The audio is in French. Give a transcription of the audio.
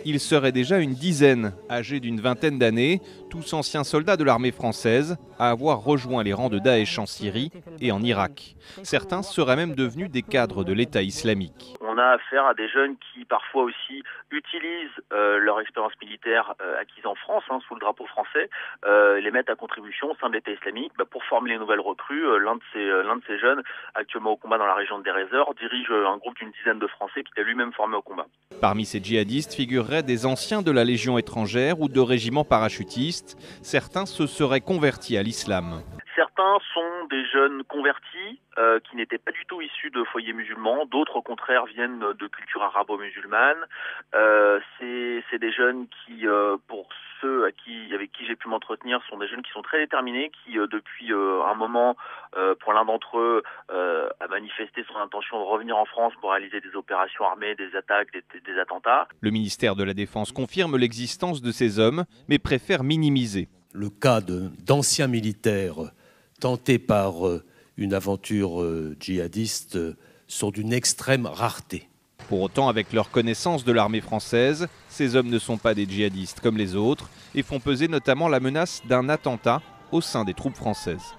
Ils seraient déjà une dizaine, âgés d'une vingtaine d'années, tous anciens soldats de l'armée française, à avoir rejoint les rangs de Daesh en Syrie et en Irak. Certains seraient même devenus des cadres de l'État islamique. On a affaire à des jeunes qui parfois aussi utilisent leur expérience militaire acquise en France, sous le drapeau français, les mettent à contribution au sein de l'État islamique pour former les nouvelles recrues. L'un de ces jeunes, actuellement au combat dans la région de Deir ez-Zor, dirige un groupe d'une dizaine de Français qui est lui-même formé au combat. Parmi ces djihadistes figureraient des anciens de la Légion étrangère ou de régiments parachutistes. Certains se seraient convertis à l'islam. Certains sont des jeunes convertis qui n'étaient pas du tout issus de foyers musulmans. D'autres, au contraire, viennent de culture arabo-musulmane. C'est des jeunes qui, pour ceux avec qui j'ai pu m'entretenir, sont des jeunes qui sont très déterminés, qui depuis un moment, pour l'un d'entre eux, a manifesté son intention de revenir en France pour réaliser des opérations armées, des attaques, des attentats. Le ministère de la Défense confirme l'existence de ces hommes, mais préfère minimiser. Le cas d'anciens militaires tentés par une aventure djihadiste sont d'une extrême rareté. Pour autant, avec leur connaissance de l'armée française, ces hommes ne sont pas des djihadistes comme les autres et font peser notamment la menace d'un attentat au sein des troupes françaises.